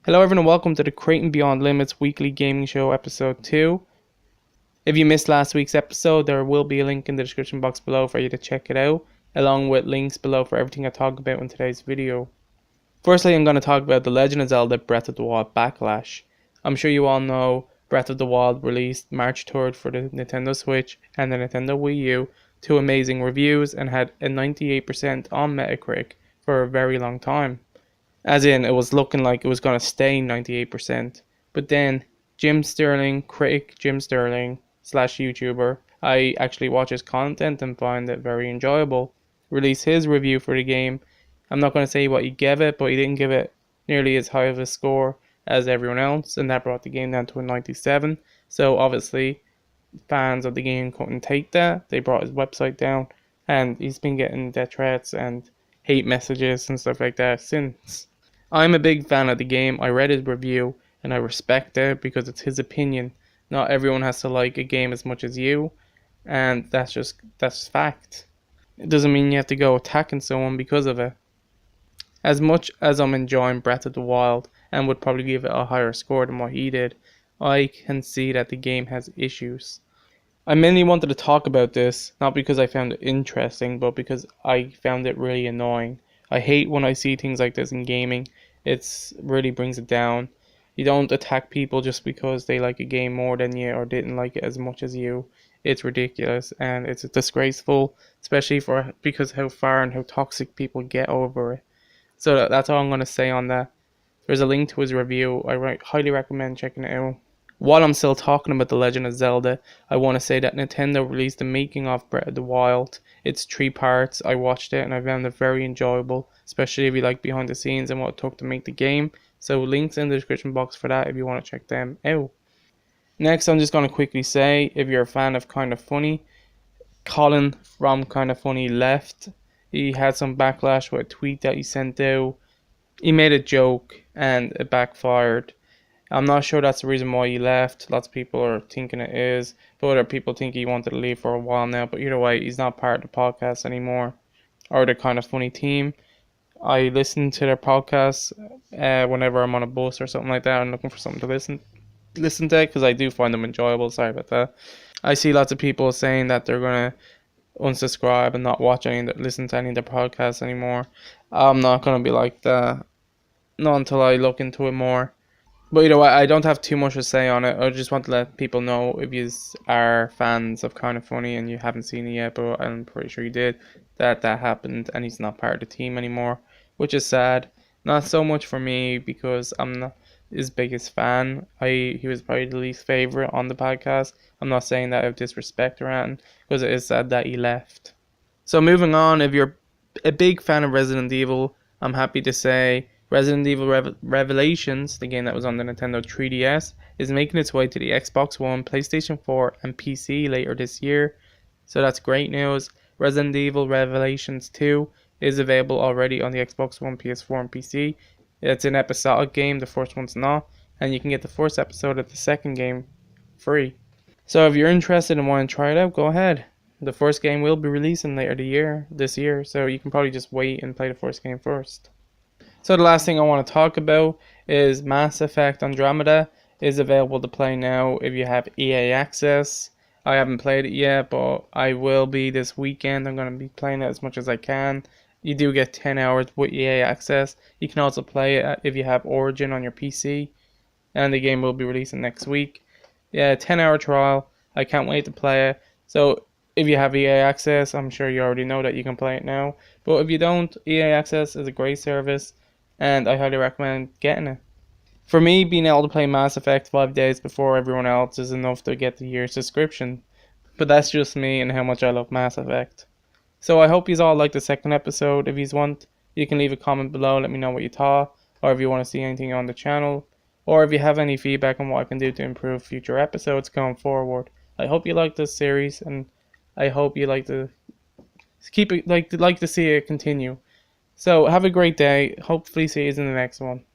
Hello everyone and welcome to the Creating Beyond Limits Weekly Gaming Show episode 2. If you missed last week's episode, there will be a link in the description box below for you to check it out, along with links below for everything I talk about in today's video. Firstly, I'm going to talk about The Legend of Zelda Breath of the Wild Backlash. I'm sure you all know Breath of the Wild released March 3rd for the Nintendo Switch and the Nintendo Wii U, two amazing reviews, and had a 98% on Metacritic for a very long time. As in, it was looking like it was going to stay 98%. But then, Jim Sterling, critic Jim Sterling / YouTuber, I actually watch his content and find it very enjoyable, released his review for the game. I'm not going to say what he gave it, but he didn't give it nearly as high of a score as everyone else, and that brought the game down to a 97. So obviously, fans of the game couldn't take that. They brought his website down, and he's been getting death threats and hate messages and stuff like that since. I'm a big fan of the game. I read his review and I respect it because it's his opinion. Not everyone has to like a game as much as you, and that's fact. It doesn't mean you have to go attacking someone because of it. As much as I'm enjoying Breath of the Wild and would probably give it a higher score than what he did, I can see that the game has issues. I mainly wanted to talk about this, not because I found it interesting, but because I found it really annoying. I hate when I see things like this in gaming. It really brings it down. You don't attack people just because they like a game more than you or didn't like it as much as you. It's ridiculous and it's disgraceful, especially because how far and how toxic people get over it. So that's all I'm going to say on that. There's a link to his review. I highly recommend checking it out. While I'm still talking about The Legend of Zelda, I want to say that Nintendo released the making of Breath of the Wild. It's 3 parts. I watched it and I found it very enjoyable, especially if you like behind the scenes and what it took to make the game. So links in the description box for that if you want to check them out. Next, I'm just going to quickly say, if you're a fan of Kinda Funny, Colin from Kinda Funny left. He had some backlash with a tweet that he sent out. He made a joke and it backfired. I'm not sure that's the reason why he left. Lots of people are thinking it is, but other people think he wanted to leave for a while now. But either way, he's not part of the podcast anymore, or the Kinda Funny team. I listen to their podcasts whenever I'm on a bus or something like that. I'm looking for something to listen to because I do find them enjoyable. Sorry about that. I see lots of people saying that they're gonna unsubscribe and not listen to any of their podcasts anymore. I'm not gonna be like that. Not until I look into it more. But either way, I don't have too much to say on it. I just want to let people know, if you are fans of Kinda Funny and you haven't seen it yet, but I'm pretty sure you did, that happened and he's not part of the team anymore, which is sad. Not so much for me because I'm not his biggest fan. He was probably the least favorite on the podcast. I'm not saying that out of disrespect or anything, because it is sad that he left. So moving on, if you're a big fan of Resident Evil, I'm happy to say Resident Evil Revelations, the game that was on the Nintendo 3DS, is making its way to the Xbox One, PlayStation 4 and PC later this year. So that's great news. Resident Evil Revelations 2 is available already on the Xbox One, PS4 and PC. It's an episodic game, the first one's not, and you can get the first episode of the second game free. So if you're interested and want to try it out, go ahead. The first game will be releasing later this year, so you can probably just wait and play the first game first. So the last thing I want to talk about is Mass Effect Andromeda is available to play now if you have EA Access. I haven't played it yet, but I will be this weekend. I'm going to be playing it as much as I can. You do get 10 hours with EA Access. You can also play it if you have Origin on your PC, and the game will be releasing next week. Yeah, 10-hour trial. I can't wait to play it. So if you have EA Access, I'm sure you already know that you can play it now. But if you don't, EA Access is a great service, and I highly recommend getting it. For me, being able to play Mass Effect 5 days before everyone else is enough to get the year's subscription. But that's just me and how much I love Mass Effect. So I hope you all like the second episode. If you want, you can leave a comment below, let me know what you thought, or if you want to see anything on the channel, or if you have any feedback on what I can do to improve future episodes going forward. I hope you like this series, and I hope you like to keep it, like to see it continue. So have a great day. Hopefully see you in the next one.